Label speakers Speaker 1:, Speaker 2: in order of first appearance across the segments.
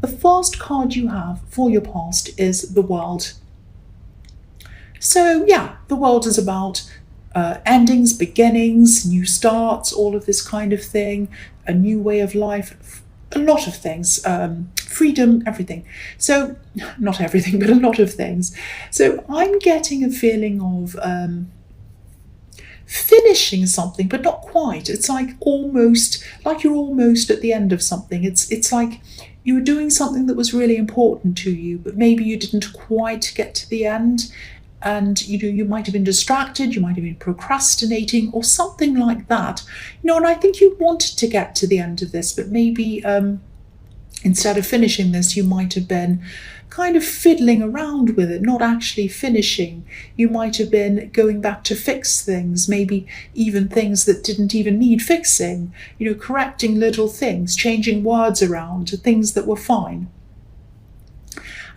Speaker 1: The first card you have for your past is the World. So yeah, the World is about endings, beginnings, new starts, all of this kind of thing, a new way of life, a lot of things, freedom, everything. So, not everything, but a lot of things. So I'm getting a feeling of finishing something, but not quite. It's like you're almost at the end of something. It's like you were doing something that was really important to you, but maybe you didn't quite get to the end. And you might have been distracted, you might have been procrastinating or something like that. And I think you wanted to get to the end of this, but maybe instead of finishing this, you might have been kind of fiddling around with it, not actually finishing. You might have been going back to fix things, maybe even things that didn't even need fixing, correcting little things, changing words around, things that were fine.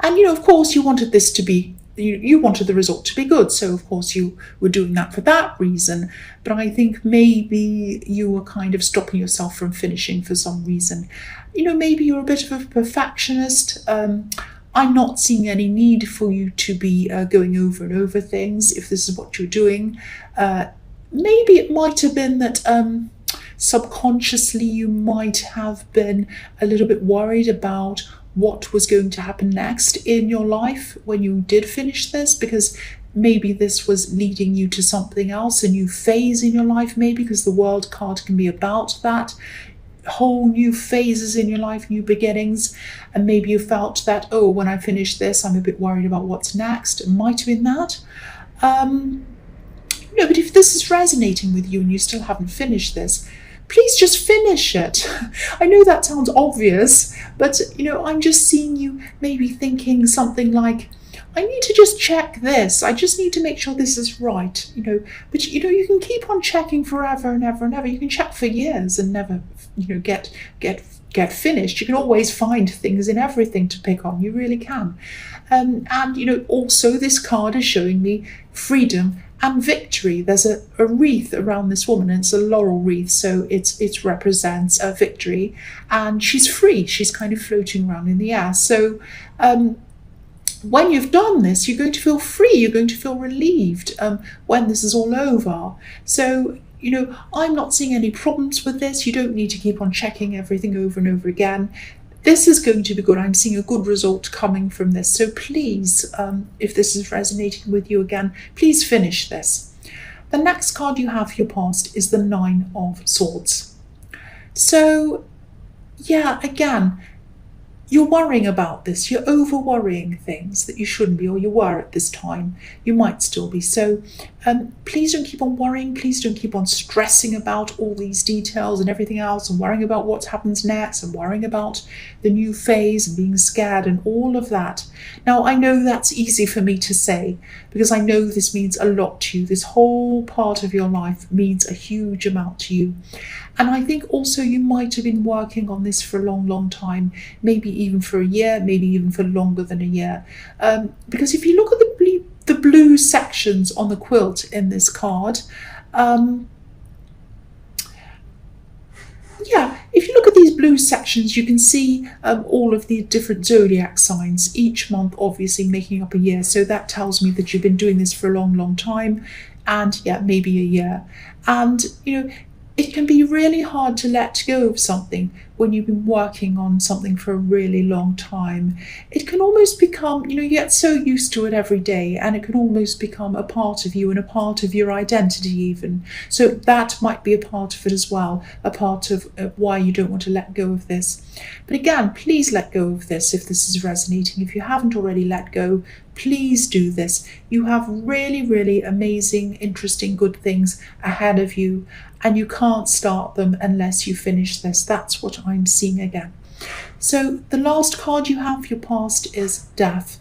Speaker 1: And, of course, you wanted this to be you wanted the result to be good, so of course you were doing that for that reason. But I think maybe you were kind of stopping yourself from finishing for some reason. Maybe you're a bit of a perfectionist. I'm not seeing any need for you to be going over and over things if this is what you're doing. Maybe it might have been that subconsciously you might have been a little bit worried about what was going to happen next in your life when you did finish this, because maybe this was leading you to something else, a new phase in your life, maybe, because the World card can be about that, whole new phases in your life, new beginnings. And maybe you felt that, when I finish this, I'm a bit worried about what's next. It might have been that. But if this is resonating with you and you still haven't finished this, please just finish it. I know that sounds obvious, but I'm just seeing you maybe thinking something like, I need to just check this. I just need to make sure this is right, But you can keep on checking forever and ever and ever. You can check for years and never, get finished. You can always find things in everything to pick on. You really can. And also this card is showing me freedom and victory. There's a wreath around this woman, and it's a laurel wreath, so it represents a victory, and she's free. She's kind of floating around in the air. So when you've done this, you're going to feel free. You're going to feel relieved when this is all over. So I'm not seeing any problems with this. You don't need to keep on checking everything over and over again. This is going to be good. I'm seeing a good result coming from this. So please, if this is resonating with you again, please finish this. The next card you have for your past is the 9 of Swords. So, yeah, again, you're worrying about this. You're over-worrying things that you shouldn't be, or you were at this time. You might still be. So please don't keep on worrying. Please don't keep on stressing about all these details and everything else, and worrying about what happens next, and worrying about the new phase and being scared and all of that. Now, I know that's easy for me to say because I know this means a lot to you. This whole part of your life means a huge amount to you. And I think also you might have been working on this for a long, long time, maybe even for a year, maybe even for longer than a year. Because if you look at the blue sections on the quilt in this card, if you look at these blue sections, you can see all of the different zodiac signs, each month obviously making up a year. So that tells me that you've been doing this for a long, long time, and maybe a year. And, it can be really hard to let go of something when you've been working on something for a really long time. It can almost become, you get so used to it every day, and it can almost become a part of you and a part of your identity even. So that might be a part of it as well, a part of why you don't want to let go of this. But again, please let go of this if this is resonating. If you haven't already let go, please do this. You have really, really amazing, interesting, good things ahead of you, and you can't start them unless you finish this. That's what I'm seeing again. So the last card you have for your past is Death.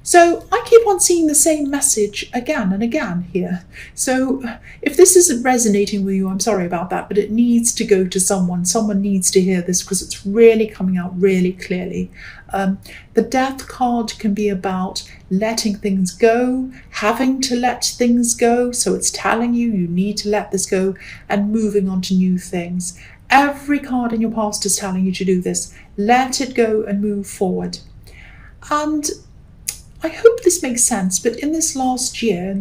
Speaker 1: So I keep on seeing the same message again and again here. So if this isn't resonating with you, I'm sorry about that, but it needs to go to someone. Someone needs to hear this because it's really coming out really clearly. The Death card can be about letting things go, having to let things go. So it's telling you you need to let this go and moving on to new things. Every card in your past is telling you to do this. Let it go and move forward. And I hope this makes sense, but in this past year,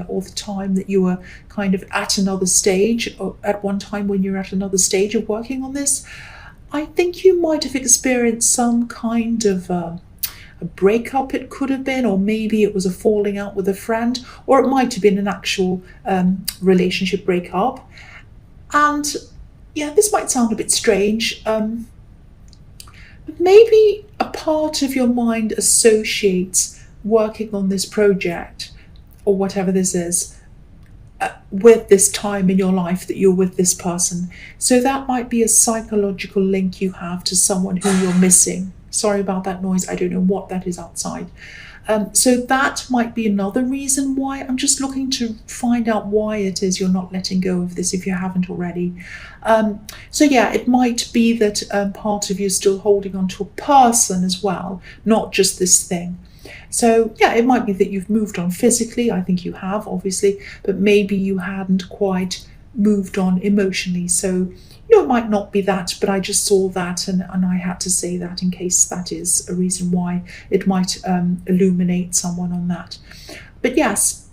Speaker 1: or the time that you were kind of at another stage, or at one time when you're at another stage of working on this, I think you might have experienced some kind of a breakup, it could have been, or maybe it was a falling out with a friend, or it might have been an actual relationship breakup. And yeah, this might sound a bit strange, but maybe a part of your mind associates working on this project, or whatever this is, with this time in your life that you're with this person. So that might be a psychological link you have to someone who you're missing. Sorry about that noise, I don't know what that is outside. So that might be another reason why. I'm just looking to find out why it is you're not letting go of this if you haven't already. So yeah, it might be that part of you is still holding on to a person as well, not just this thing. So yeah, it might be that you've moved on physically. I think you have, obviously, but maybe you hadn't quite moved on emotionally. So it might not be that, but I just saw that and I had to say that in case that is a reason why it might illuminate someone on that. But yes,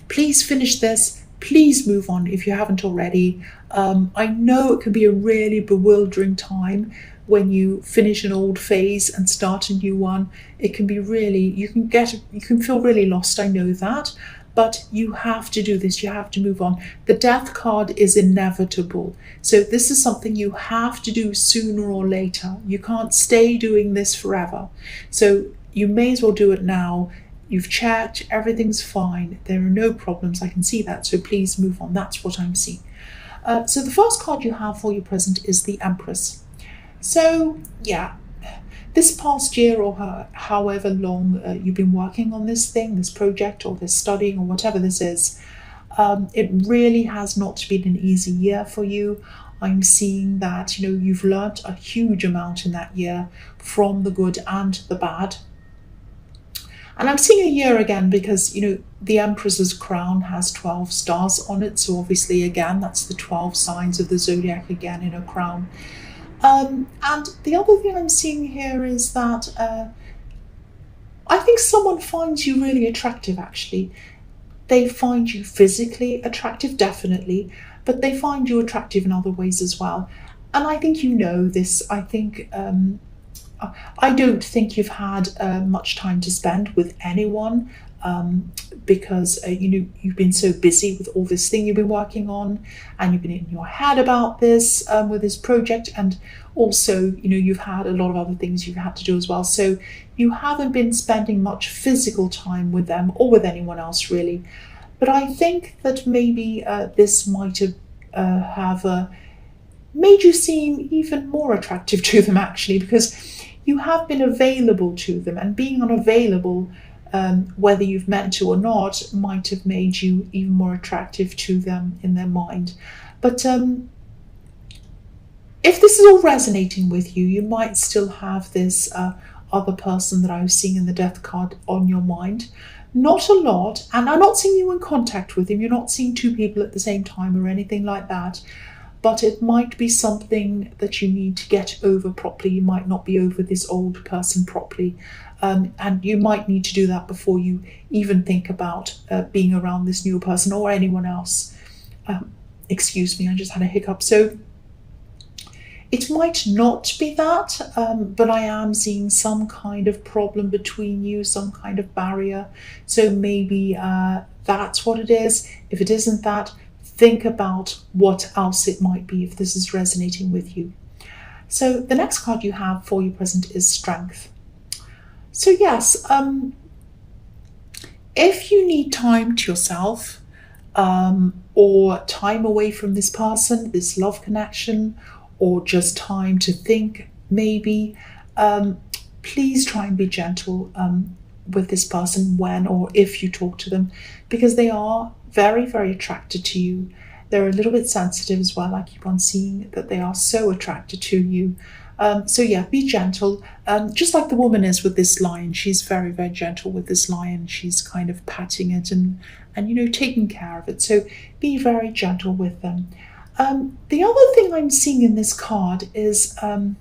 Speaker 1: please finish this. Please move on if you haven't already. I know it can be a really bewildering time when you finish an old phase and start a new one. It can be really, you can feel really lost, I know that. But you have to do this, you have to move on. The death card is inevitable. So this is something you have to do sooner or later. You can't stay doing this forever. So you may as well do it now. You've checked, everything's fine. There are no problems, I can see that. So please move on, that's what I'm seeing. So the first card you have for your present is the Empress. So yeah, this past year or however long you've been working on this thing, this project or this studying or whatever this is, it really has not been an easy year for you. I'm seeing that, you've learnt a huge amount in that year, from the good and the bad. And I'm seeing a year again because, the Empress's crown has 12 stars on it. So obviously, again, that's the 12 signs of the zodiac again in a crown. And the other thing I'm seeing here is that I think someone finds you really attractive, actually. They find you physically attractive, definitely, but they find you attractive in other ways as well. And I think you know this. I think I don't think you've had much time to spend with anyone because you've been so busy with all this thing you've been working on, and you've been in your head about this with this project, and also you've had a lot of other things you've had to do as well. So you haven't been spending much physical time with them or with anyone else really. But I think that maybe this might have made you seem even more attractive to them, actually, because you have been available to them, and being unavailable, whether you've meant to or not, might have made you even more attractive to them in their mind. But if this is all resonating with you, you might still have this other person that I was seeing in the death card on your mind. Not a lot, and I'm not seeing you in contact with him. You're not seeing two people at the same time or anything like that. But it might be something that you need to get over properly. You might not be over this old person properly. And you might need to do that before you even think about being around this new person or anyone else. Excuse me, I just had a hiccup. So it might not be that, but I am seeing some kind of problem between you, some kind of barrier. So maybe that's what it is. If it isn't that, think about what else it might be if this is resonating with you. So the next card you have for your present is Strength. So yes, if you need time to yourself, or time away from this person, this love connection, or just time to think, maybe, please try and be gentle with this person when or if you talk to them, because they are very, very attracted to you. They're a little bit sensitive as well. I keep on seeing that they are so attracted to you. So yeah, be gentle, just like the woman is with this lion. She's very, very gentle with this lion. She's kind of patting it and taking care of it. So be very gentle with them. The other thing I'm seeing in this card is I'm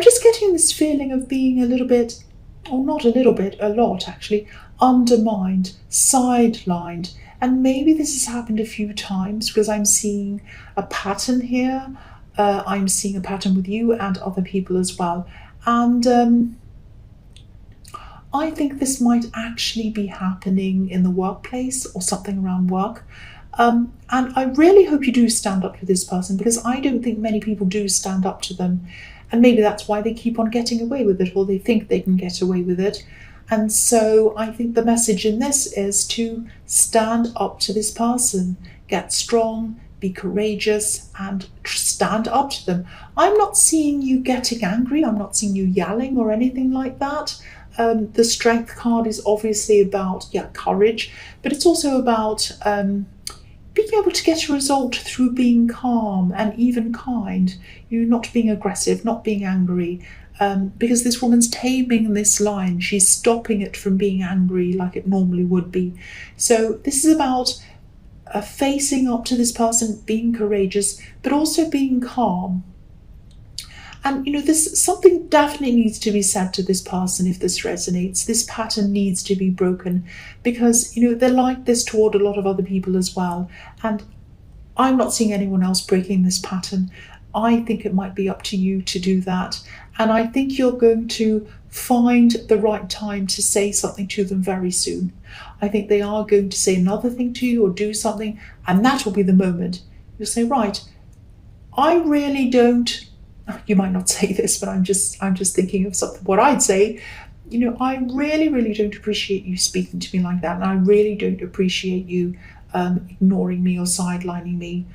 Speaker 1: just getting this feeling of being a little bit, or not a little bit, a lot actually, undermined, sidelined. And maybe this has happened a few times because I'm seeing a pattern here. I'm seeing a pattern with you and other people as well. And I think this might actually be happening in the workplace or something around work. And I really hope you do stand up to this person, because I don't think many people do stand up to them. And maybe that's why they keep on getting away with it, or they think they can get away with it. And so I think the message in this is to stand up to this person, get strong, be courageous, and stand up to them. I'm not seeing you getting angry. I'm not seeing you yelling or anything like that. The strength card is obviously about, courage, but it's also about being able to get a result through being calm and even kind. You're not being aggressive, not being angry, because this woman's taming this lion. She's stopping it from being angry like it normally would be. So this is about facing up to this person, being courageous, but also being calm. And, this something definitely needs to be said to this person if this resonates. This pattern needs to be broken, because, they're like this toward a lot of other people as well. And I'm not seeing anyone else breaking this pattern. I think it might be up to you to do that. And I think you're going to find the right time to say something to them very soon. I think they are going to say another thing to you or do something, and that will be the moment. You'll say, right, I really don't, you might not say this, but I'm just thinking of something, what I'd say, I really, really don't appreciate you speaking to me like that. And I really don't appreciate you ignoring me or sidelining me.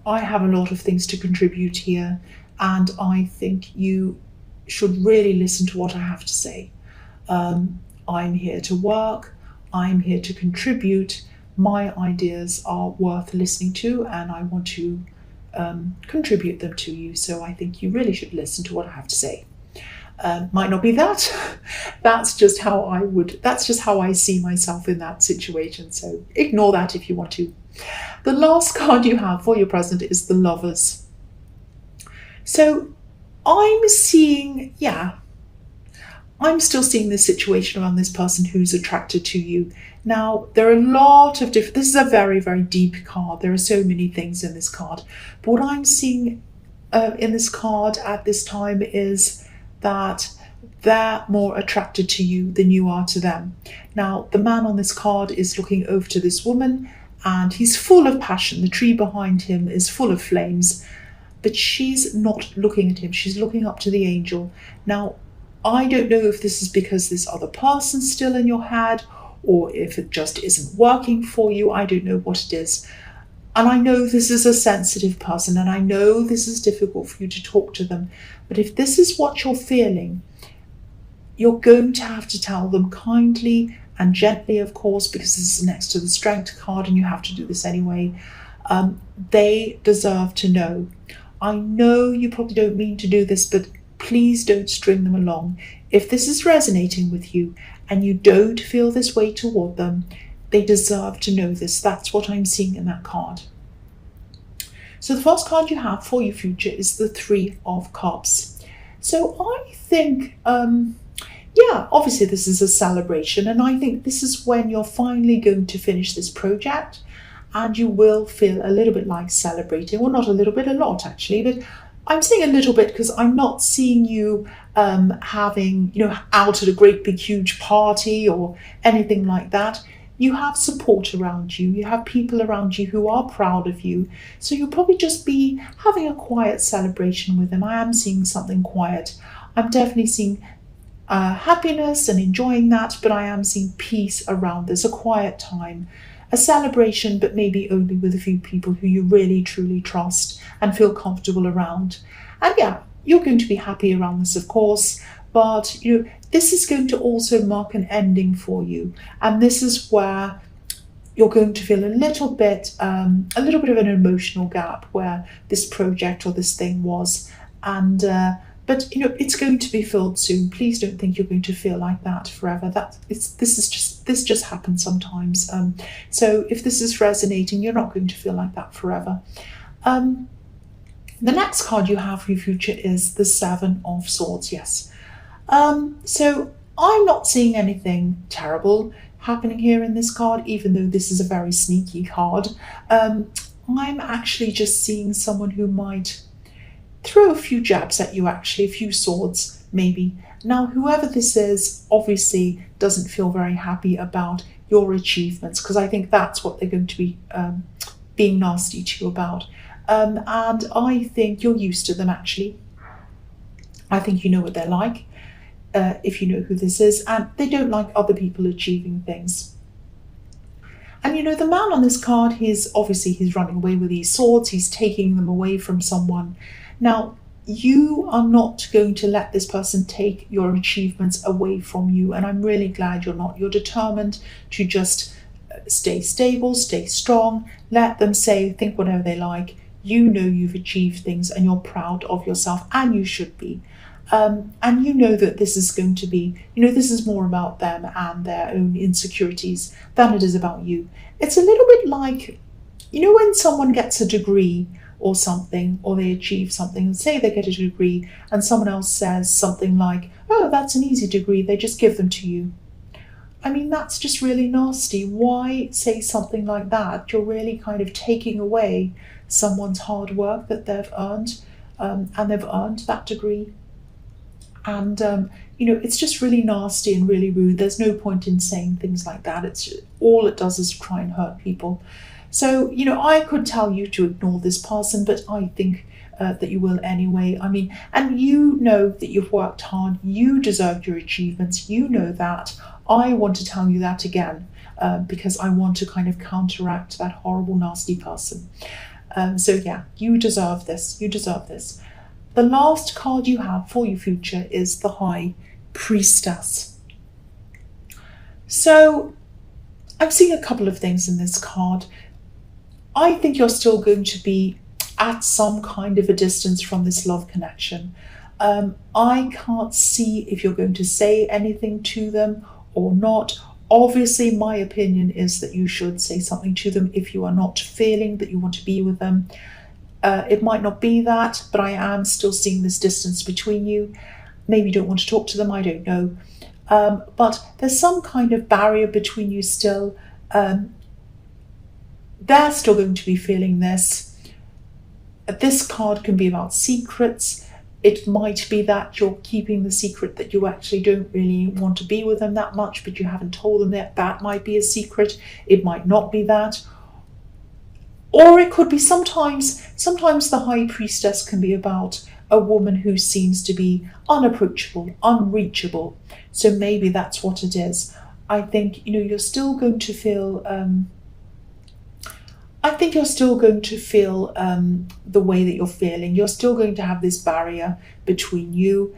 Speaker 1: I have a lot of things to contribute here, and I think you should really listen to what I have to say. I'm here to work. I'm here to contribute. My ideas are worth listening to, and I want to contribute them to you. So I think you really should listen to what I have to say. Might not be that. That's just how I see myself in that situation. So ignore that if you want to. The last card you have for your present is the Lovers. So I'm seeing, I'm still seeing this situation around this person who's attracted to you. Now, there are a lot of different, this is a very, very deep card. There are so many things in this card. But what I'm seeing in this card at this time is that they're more attracted to you than you are to them. Now, the man on this card is looking over to this woman, and he's full of passion. The tree behind him is full of flames, but she's not looking at him. She's looking up to the angel. Now, I don't know if this is because this other person's still in your head, or if it just isn't working for you. I don't know what it is. And I know this is a sensitive person, and I know this is difficult for you to talk to them. But if this is what you're feeling, you're going to have to tell them kindly and gently, of course, because this is next to the Strength card and you have to do this anyway. They deserve to know. I know you probably don't mean to do this, but please don't string them along. If this is resonating with you and you don't feel this way toward them, they deserve to know this. That's what I'm seeing in that card. So the first card you have for your future is the Three of Cups. So I think, obviously this is a celebration, and I think this is when you're finally going to finish this project, and you will feel a little bit like celebrating. Well, not a little bit, a lot actually, but I'm saying a little bit because I'm not seeing you having, out at a great big huge party or anything like that. You have support around you. You have people around you who are proud of you. So you'll probably just be having a quiet celebration with them. I am seeing something quiet. I'm definitely seeing happiness and enjoying that, but I am seeing peace around this, a quiet time. A celebration, but maybe only with a few people who you really truly trust and feel comfortable around. And you're going to be happy around this, of course, but this is going to also mark an ending for you. And this is where you're going to feel a little bit of an emotional gap where this project or this thing was. And but it's going to be filled soon. Please don't think you're going to feel like that forever. This just happens sometimes. So if this is resonating, you're not going to feel like that forever. Um, the next card you have for your future is the Seven of Swords. Yes. So I'm not seeing anything terrible happening here in this card, even though this is a very sneaky card. I'm actually just seeing someone who might throw a few jabs at you, actually, a few swords, maybe. Now, whoever this is obviously doesn't feel very happy about your achievements, because I think that's what they're going to be being nasty to you about. And I think you're used to them, actually. I think you know what they're like, if you know who this is, and they don't like other people achieving things. And the man on this card, he's running away with these swords, he's taking them away from someone. Now, you are not going to let this person take your achievements away from you, and I'm really glad you're not. You're determined to just stay stable, stay strong, let them think whatever they like. You know you've achieved things and you're proud of yourself, and you should be. And you know that this is going to be, this is more about them and their own insecurities than it is about you. It's a little bit like, when someone gets a degree or something, or they achieve something, say they get a degree and someone else says something like, oh, that's an easy degree, they just give them to you. I mean, that's just really nasty. Why say something like that? You're really kind of taking away someone's hard work that they've earned, and they've earned that degree. And, it's just really nasty and really rude. There's no point in saying things like that. All it does is try and hurt people. So, I could tell you to ignore this person, but I think that you will anyway. I mean, and you know that you've worked hard. You deserve your achievements. You know that. I want to tell you that again, because I want to kind of counteract that horrible, nasty person. So yeah, you deserve this. You deserve this. The last card you have for your future is the High Priestess. So I'm seeing a couple of things in this card. I think you're still going to be at some kind of a distance from this love connection. I can't see if you're going to say anything to them or not. Obviously, my opinion is that you should say something to them if you are not feeling that you want to be with them. It might not be that, but I am still seeing this distance between you. Maybe you don't want to talk to them, I don't know. But there's some kind of barrier between you still. They're still going to be feeling this. This card can be about secrets. It might be that you're keeping the secret that you actually don't really want to be with them that much, but you haven't told them that. That might be a secret. It might not be that. Or it could be sometimes the High Priestess can be about a woman who seems to be unapproachable, unreachable. So maybe that's what it is. I think, you're still going to feel... the way that you're feeling. You're still going to have this barrier between you.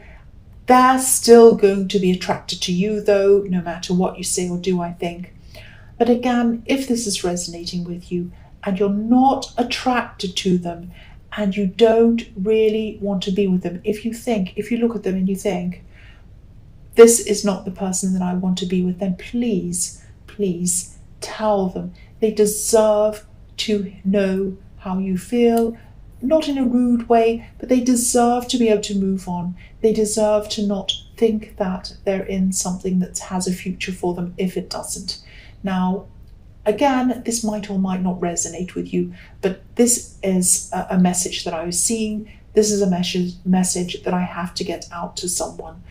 Speaker 1: They're still going to be attracted to you, though, no matter what you say or do, I think. But again, if this is resonating with you and you're not attracted to them and you don't really want to be with them, if you look at them and you think, this is not the person that I want to be with, then please, please tell them. They deserve to know how you feel, not in a rude way, but they deserve to be able to move on. They deserve to not think that they're in something that has a future for them if it doesn't. Now, again, this might or might not resonate with you, but this is a message that I was seeing. This is a message that I have to get out to someone.